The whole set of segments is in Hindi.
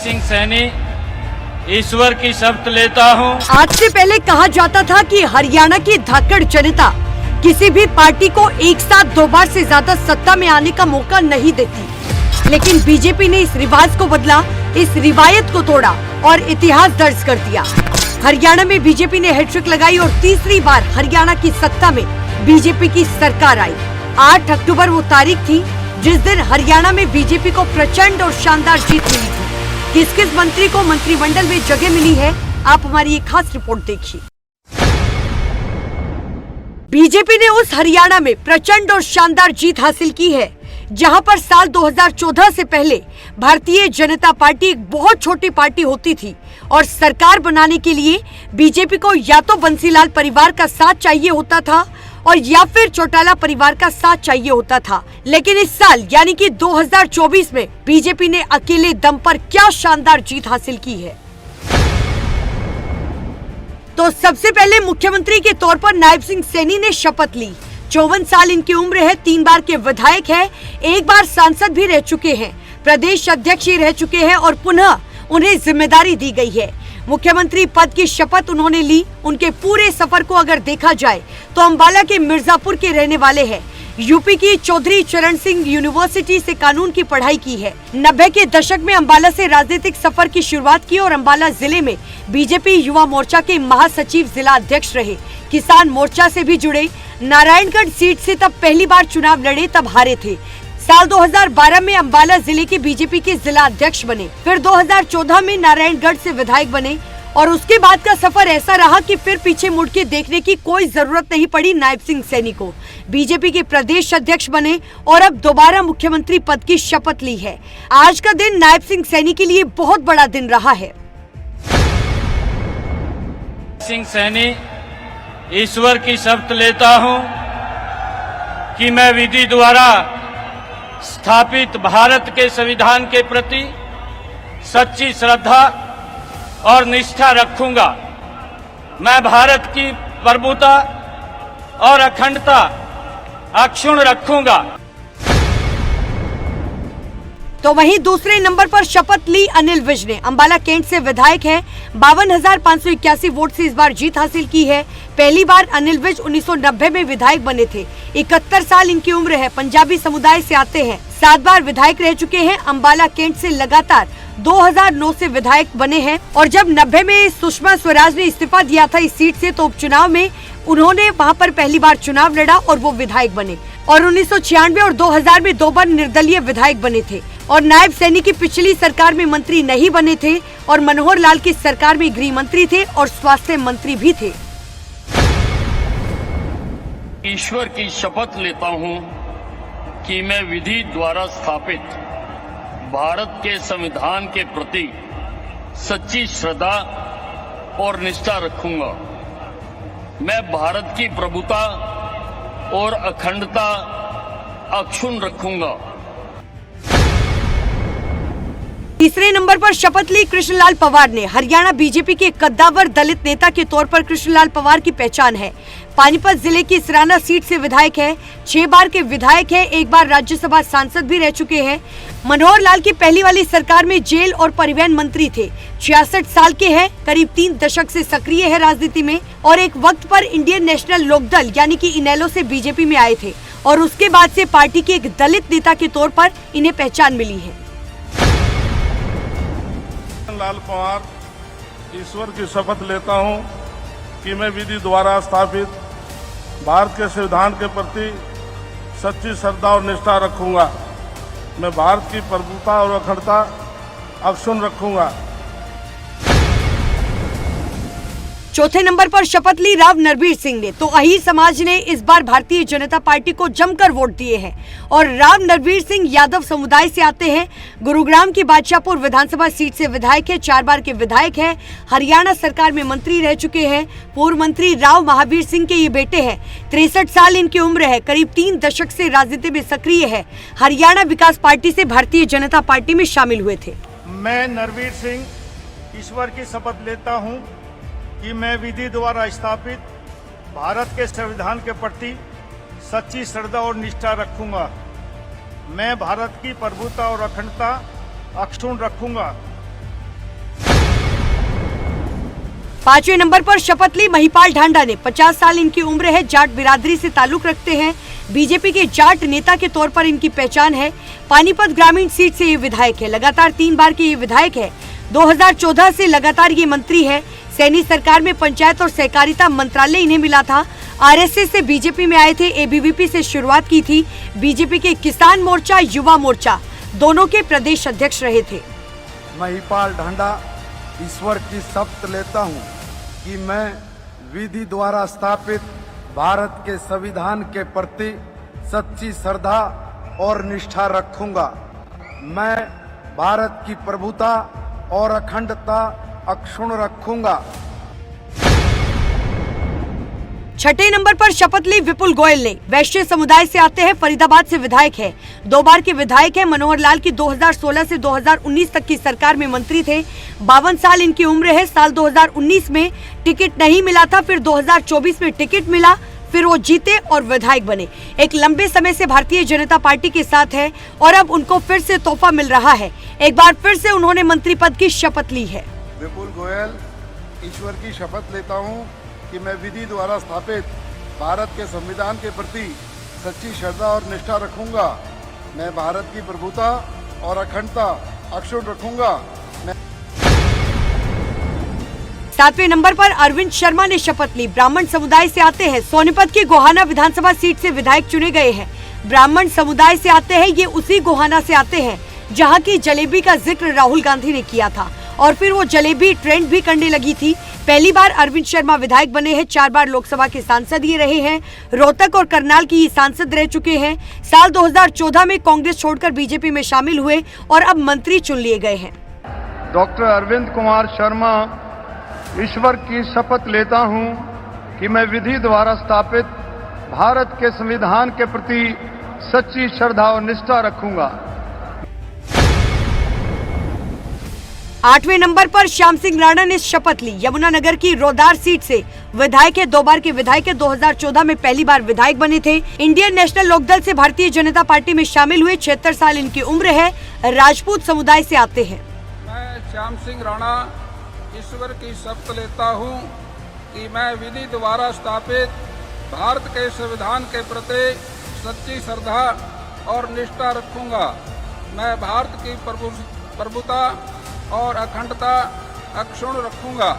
सिंह सैनी ईश्वर की शपथ लेता हूँ। आज से पहले कहा जाता था कि हरियाणा की धाकड़ जनता किसी भी पार्टी को एक साथ 2 बार से ज्यादा सत्ता में आने का मौका नहीं देती, लेकिन बीजेपी ने इस रिवाज को बदला, इस रिवायत को तोड़ा और इतिहास दर्ज कर दिया। हरियाणा में बीजेपी ने हैट्रिक लगाई और तीसरी बार हरियाणा की सत्ता में बीजेपी की सरकार आई। 8 अक्टूबर वो तारीख थी जिस दिन हरियाणा में बीजेपी को प्रचंड और शानदार जीत मिली थी। किस किस मंत्री को मंत्रिमंडल में जगह मिली है, आप हमारी एक खास रिपोर्ट देखिए। बीजेपी ने उस हरियाणा में प्रचंड और शानदार जीत हासिल की है जहां पर साल 2014 से पहले भारतीय जनता पार्टी एक बहुत छोटी पार्टी होती थी और सरकार बनाने के लिए बीजेपी को या तो बंसीलाल परिवार का साथ चाहिए होता था और या फिर चौटाला परिवार का साथ चाहिए होता था। लेकिन इस साल यानी कि 2024 में बीजेपी ने अकेले दम पर क्या शानदार जीत हासिल की है। तो सबसे पहले मुख्यमंत्री के तौर पर नायब सिंह सैनी ने शपथ ली। 54 साल इनकी उम्र है, 3 बार के विधायक है, 1 बार सांसद भी रह चुके हैं, प्रदेश अध्यक्ष ही रह चुके हैं और पुनः उन्हें जिम्मेदारी दी गई है। मुख्यमंत्री पद की शपथ उन्होंने ली। उनके पूरे सफर को अगर देखा जाए तो अंबाला के मिर्जापुर के रहने वाले हैं। यूपी की चौधरी चरण सिंह यूनिवर्सिटी से कानून की पढ़ाई की है। 90 के दशक में अंबाला से राजनीतिक सफर की शुरुआत की और अंबाला जिले में बीजेपी युवा मोर्चा के महासचिव जिला अध्यक्ष रहे। किसान मोर्चा से भी जुड़े। नारायणगढ़ सीट से तब पहली बार चुनाव लड़े, तब हारे थे। साल 2012 में अंबाला जिले के बीजेपी के जिला अध्यक्ष बने। फिर 2014 में नारायणगढ़ से विधायक बने और उसके बाद का सफर ऐसा रहा कि फिर पीछे मुड़ के देखने की कोई जरूरत नहीं पड़ी। नायब सिंह सैनी को बीजेपी के प्रदेश अध्यक्ष बने और अब दोबारा मुख्यमंत्री पद की शपथ ली है। आज का दिन नायब सिंह सैनी के लिए बहुत बड़ा दिन रहा है। सिंह सैनी ईश्वर की शपथ लेता हूँ कि मैं विधि द्वारा स्थापित भारत के संविधान के प्रति सच्ची श्रद्धा और निष्ठा रखूंगा। मैं भारत की प्रभुता और अखंडता अक्षुण्ण रखूंगा। तो वहीं दूसरे नंबर पर शपथ ली अनिल विज ने। अंबाला कैंट से विधायक हैं। 52,581 वोट से इस बार जीत हासिल की है। पहली बार अनिल विज 1990 में विधायक बने थे। 71 साल इनकी उम्र है। पंजाबी समुदाय से आते हैं। 7 बार विधायक रह चुके हैं। अंबाला कैंट से लगातार 2009 से विधायक बने हैं और जब 90 में सुषमा स्वराज ने इस्तीफा दिया था इस सीट से, तो उपचुनाव में उन्होंने वहां पर पहली बार चुनाव लड़ा और वो विधायक बने और 1996 और 2000 में 2 बार निर्दलीय विधायक बने थे और नायब सैनी की पिछली सरकार में मंत्री नहीं बने थे और मनोहर लाल की सरकार में गृह मंत्री थे और स्वास्थ्य मंत्री भी थे। ईश्वर की शपथ लेता हूं कि मैं विधि द्वारा स्थापित भारत के संविधान के प्रति सच्ची श्रद्धा और निष्ठा रखूंगा। मैं भारत की प्रभुता और अखंडता अक्षुण्ण रखूंगा। तीसरे नंबर पर शपथ ली कृष्णलाल पवार ने। हरियाणा बीजेपी के कद्दावर दलित नेता के तौर पर कृष्णलाल पवार की पहचान है। पानीपत जिले की सिराना सीट से विधायक है। 6 बार के विधायक है, 1 बार राज्यसभा सांसद भी रह चुके हैं। मनोहर लाल की पहली वाली सरकार में जेल और परिवहन मंत्री थे। 66 साल के हैं, करीब 3 दशक से सक्रिय है राजनीति में और एक वक्त पर इंडियन नेशनल लोकदल यानी कि इनेलो से बीजेपी में आए थे और उसके बाद से पार्टी के एक दलित नेता के तौर पर इन्हें पहचान मिली है। लाल पवार ईश्वर की शपथ लेता हूं कि मैं विधि द्वारा स्थापित भारत के संविधान के प्रति सच्ची श्रद्धा और निष्ठा रखूंगा। मैं भारत की प्रभुता और अखंडता अक्षुण्ण रखूंगा। चौथे नंबर पर शपथ ली राव नरवीर सिंह ने। तो अहीर समाज ने इस बार भारतीय जनता पार्टी को जमकर वोट दिए हैं और राव नरवीर सिंह यादव समुदाय से आते हैं। गुरुग्राम की बादशाहपुर विधानसभा सीट से विधायक है। 4 बार के विधायक हैं। हरियाणा सरकार में मंत्री रह चुके हैं। पूर्व मंत्री राव महावीर सिंह के ये बेटे हैं। 63 साल इनकी उम्र है। करीब 3 दशक से राजनीति में सक्रिय है। हरियाणा विकास पार्टी से भारतीय जनता पार्टी में शामिल हुए थे। मैं नरवीर सिंह ईश्वर की शपथ लेता हूं कि मैं विधि द्वारा स्थापित भारत के संविधान के प्रति सच्ची श्रद्धा और निष्ठा रखूंगा। मैं भारत की प्रभुता और अखंडता अक्षुण्ण रखूंगा। 5वें नंबर पर शपथ ली महिपाल ढांडा ने। 50 साल इनकी उम्र है, जाट बिरादरी से ताल्लुक रखते हैं। बीजेपी के जाट नेता के तौर पर इनकी पहचान है। पानीपत ग्रामीण सीट से ये विधायक है। लगातार 3 बार के ये विधायक है। 2014 से लगातार ये मंत्री है। सैनी सरकार में पंचायत और सहकारिता मंत्रालय इन्हें मिला था। आरएसएस से बीजेपी में आए थे। एबीवीपी से शुरुआत की थी। बीजेपी के किसान मोर्चा, युवा मोर्चा दोनों के प्रदेश अध्यक्ष रहे थे। महिपाल ढांडा ईश्वर की शपथ लेता हूँ कि मैं विधि द्वारा स्थापित भारत के संविधान के प्रति सच्ची श्रद्धा और निष्ठा रखूंगा। मैं भारत की प्रभुता और अखंडता अक्षुण्ण रखूंगा। 6ठे नंबर पर शपथ ली विपुल गोयल ने। वैश्य समुदाय से आते हैं, फरीदाबाद से विधायक है। 2 बार के विधायक है। मनोहर लाल की 2016 से 2019 तक की सरकार में मंत्री थे। 52 साल इनकी उम्र है। साल 2019 में टिकट नहीं मिला था, फिर 2024 में टिकट मिला, फिर वो जीते और विधायक बने। एक लंबे समय से भारतीय जनता पार्टी के साथ है और अब उनको फिर से तोहफा मिल रहा है। एक बार फिर से उन्होंने मंत्री पद की शपथ ली है। विपुल गोयल ईश्वर की शपथ लेता हूँ कि मैं विधि द्वारा स्थापित भारत के संविधान के प्रति सच्ची श्रद्धा और निष्ठा रखूंगा। मैं भारत की प्रभुता और अखंडता अक्षुण्ण रखूंगा। 7वें नंबर पर अरविंद शर्मा ने शपथ ली। ब्राह्मण समुदाय से आते हैं। सोनीपत की गोहाना विधानसभा सीट से विधायक चुने गए हैं। ब्राह्मण समुदाय से आते हैं। ये उसी गोहाना से आते हैं जहां की जलेबी का जिक्र राहुल गांधी ने किया था और फिर वो जलेबी ट्रेंड भी करने लगी थी। पहली बार अरविंद शर्मा विधायक बने हैं। 4 बार लोकसभा के सांसद ये रहे हैं। रोहतक और करनाल की सांसद रह चुके हैं। साल 2014 में कांग्रेस छोड़कर बीजेपी में शामिल हुए और अब मंत्री चुन लिए गए हैं। डॉक्टर अरविंद कुमार शर्मा ईश्वर की शपथ लेता हूं कि मैं विधि द्वारा स्थापित भारत के संविधान के प्रति सच्ची श्रद्धा और निष्ठा रखूंगा। 8वें नंबर पर श्याम सिंह राणा ने शपथ ली। यमुनानगर की रोदार सीट से विधायक है। 2 बार के विधायक है। 2014 में पहली बार विधायक बने थे। इंडियन नेशनल लोकदल से भारतीय जनता पार्टी में शामिल हुए। 76 साल इनकी उम्र है। राजपूत समुदाय से आते हैं। मैं श्याम सिंह राणा ईश्वर की शपथ लेता हूँ कि मैं विधि द्वारा स्थापित भारत के संविधान के प्रति सच्ची श्रद्धा और निष्ठा रखूंगा। मैं भारत की प्रभुता और अखंडता अक्षुण्ण रखूंगा।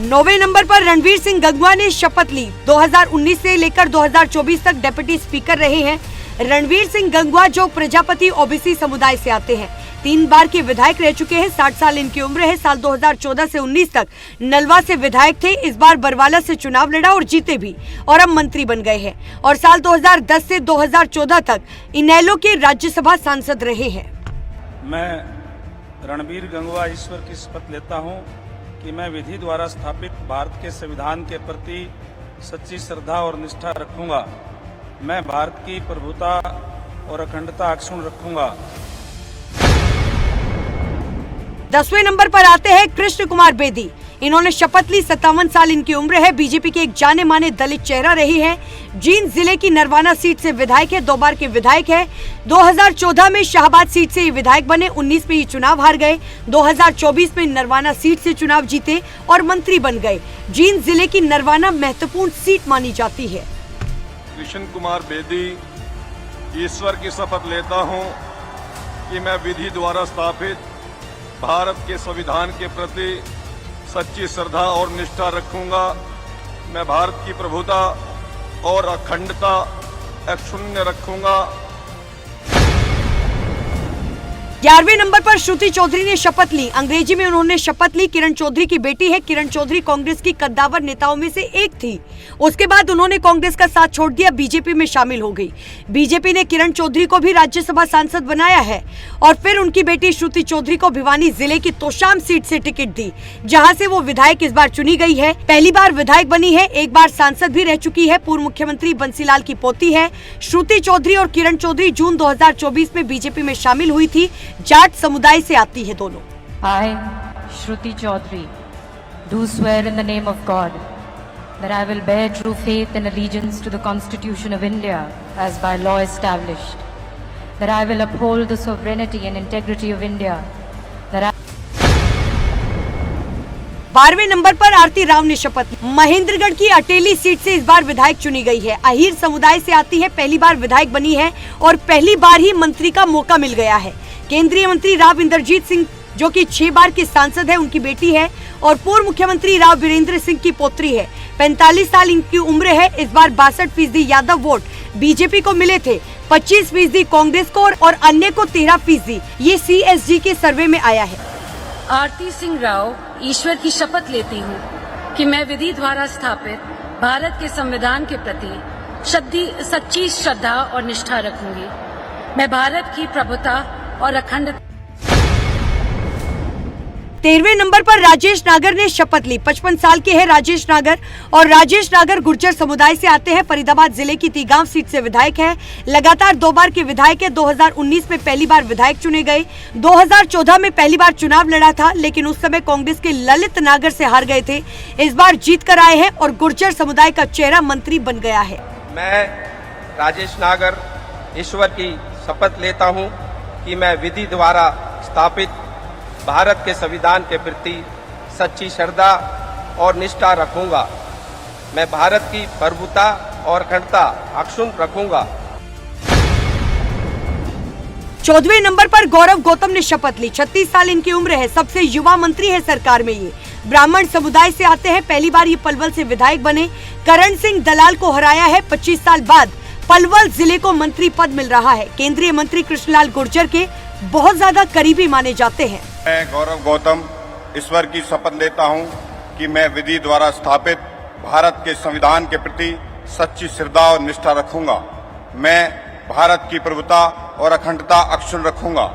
9वें नंबर पर रणवीर सिंह गंगवा ने शपथ ली। 2019 से लेकर 2024 तक डिप्टी स्पीकर रहे हैं। रणवीर सिंह गंगवा जो प्रजापति ओबीसी समुदाय से आते हैं। 3 बार के विधायक रह चुके हैं। 60 साल इनकी उम्र है। साल 2014 से 19 तक नलवा से विधायक थे। इस बार बरवाला से चुनाव लड़ा और जीते भी और अब मंत्री बन गए हैं और साल 2010 से 2014 तक इनेलो के राज्यसभा सांसद रहे हैं। मैं रणवीर गंगवा ईश्वर की शपथ लेता हूं कि मैं विधि द्वारा स्थापित भारत के संविधान के प्रति सच्ची श्रद्धा और निष्ठा रखूंगा। मैं भारत की प्रभुता और अखंडता अक्षुण्ण रखूंगा। 10वें नंबर पर आते हैं कृष्ण कुमार बेदी। इन्होंने शपथ ली। 57 साल इनकी उम्र है। बीजेपी के एक जाने माने दलित चेहरा रहे हैं। जींद जिले की नरवाना सीट से विधायक है। 2 बार के विधायक है। 2014 में शाहबाद सीट से ये विधायक बने। 19 में ये चुनाव हार गए। 2024 में नरवाना सीट से चुनाव जीते और मंत्री बन गए। जींद जिले की नरवाना महत्वपूर्ण सीट मानी जाती है। कृष्ण कुमार बेदी ईश्वर की शपथ लेता हूं कि मैं विधि द्वारा स्थापित भारत के संविधान के प्रति सच्ची श्रद्धा और निष्ठा रखूंगा। मैं भारत की प्रभुता और अखंडता अक्षुण्ण रखूंगा। 11वें नंबर पर श्रुति चौधरी ने शपथ ली। अंग्रेजी में उन्होंने शपथ ली। किरण चौधरी की बेटी है। किरण चौधरी कांग्रेस की कद्दावर नेताओं में से एक थी। उसके बाद उन्होंने कांग्रेस का साथ छोड़ दिया, बीजेपी में शामिल हो गई। बीजेपी ने किरण चौधरी को भी राज्यसभा सांसद बनाया है और फिर उनकी बेटी श्रुति चौधरी को भिवानी जिले की तोशाम सीट से टिकट दी, जहां से वो विधायक इस बार चुनी गई है। पहली बार विधायक बनी है। 1 बार सांसद भी रह चुकी है। पूर्व मुख्यमंत्री बंसीलाल की पोती है। श्रुति चौधरी और किरण चौधरी जून 2024 में बीजेपी में शामिल हुई थी। जाट समुदाय से आती है दोनों। I, Shruti Chaudhary, do swear in the name of God that I will bear true faith and allegiance to the Constitution of India as by law established, that I will uphold the sovereignty and integrity of India, that I 12वें नंबर पर आरती राव ने शपथ ली। महेंद्रगढ़ की अटेली सीट से इस बार विधायक चुनी गई है। अहीर समुदाय से आती है, पहली बार विधायक बनी है और पहली बार ही मंत्री का मौका मिल गया है। केंद्रीय मंत्री राव इंद्रजीत सिंह जो कि 6 बार की सांसद है, उनकी बेटी है और पूर्व मुख्यमंत्री राव वीरेंद्र सिंह की पोत्री है। 45 साल इनकी उम्र है। इस बार 62% यादव वोट बीजेपी को मिले थे, 25% कांग्रेस को और अन्य को 13%। ये CSG के सर्वे में आया है। आरती सिंह राव ईश्वर की शपथ लेती हूँ कि मैं विधि द्वारा स्थापित भारत के संविधान के प्रति सच्ची श्रद्धा और निष्ठा रखूंगी। मैं भारत की प्रभुता और अखंडता। 13वें नंबर पर राजेश नागर ने शपथ ली। 55 साल के हैं राजेश नागर और राजेश नागर गुर्जर समुदाय से आते हैं। फरीदाबाद जिले की तीगांव सीट से विधायक है। लगातार 2 बार के विधायक है। 2019 में पहली बार विधायक चुने गए। 2014 में पहली बार चुनाव लड़ा था, लेकिन उस समय कांग्रेस के ललित नागर से हार गए थे। इस बार जीत कर आए हैं और गुर्जर समुदाय का चेहरा मंत्री बन गया है। मैं राजेश नागर ईश्वर की शपथ लेता हूँ कि मैं विधि द्वारा स्थापित भारत के संविधान के प्रति सच्ची श्रद्धा और निष्ठा रखूंगा। मैं भारत की प्रभुता और अखंडता अक्षुण्ण रखूंगा। 14वें नंबर पर गौरव गौतम ने शपथ ली। 36 साल इनकी उम्र है। सबसे युवा मंत्री है सरकार में। ये ब्राह्मण समुदाय से आते हैं। पहली बार ये पलवल से विधायक बने। करण सिंह दलाल को हराया है। 25 साल बाद पलवल जिले को मंत्री पद मिल रहा है। केंद्रीय मंत्री कृष्णलाल गुर्जर के बहुत ज्यादा करीबी माने जाते हैं। मैं गौरव गौतम ईश्वर की शपथ लेता हूं कि मैं विधि द्वारा स्थापित भारत के संविधान के प्रति सच्ची श्रद्धा और निष्ठा रखूंगा। मैं भारत की प्रभुता और अखंडता अक्षुण्ण रखूंगा।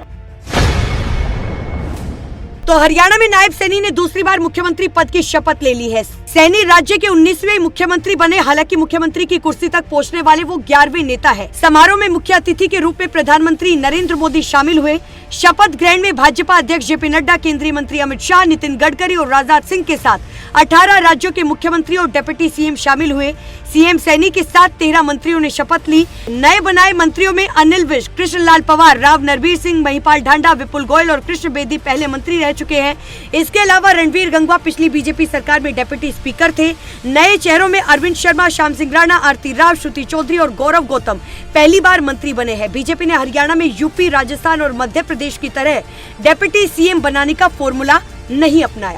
तो हरियाणा में नायब सैनी ने दूसरी बार मुख्यमंत्री पद की शपथ ले ली है। सैनी राज्य के 19वें मुख्यमंत्री बने। हालांकि मुख्यमंत्री की कुर्सी तक पहुंचने वाले वो 11वें नेता है। समारोह में मुख्य अतिथि के रूप में प्रधानमंत्री नरेंद्र मोदी शामिल हुए। शपथ ग्रहण में भाजपा अध्यक्ष JP नड्डा, केंद्रीय मंत्री अमित शाह, नितिन गडकरी और राजनाथ सिंह के साथ 18 राज्यों के मुख्यमंत्री और डिप्टी CM शामिल हुए। CM सैनी के साथ 13 मंत्रियों ने शपथ ली। नए बनाए मंत्रियों में अनिल विज, कृष्णलाल पवार, राव नरवीर सिंह, महिपाल ढांडा, विपुल गोयल और कृष्ण बेदी पहले मंत्री रह चुके हैं। इसके अलावा रणवीर गंगवा पिछली बीजेपी सरकार में डिप्टी स्पीकर थे। नए चेहरों में अरविंद शर्मा, श्याम सिंह राणा, आरती राव, श्रुति चौधरी और गौरव गौतम पहली बार मंत्री बने हैं। बीजेपी ने हरियाणा में यूपी, राजस्थान और मध्य प्रदेश की तरह डिप्टी CM बनाने का फॉर्मूला नहीं अपनाया।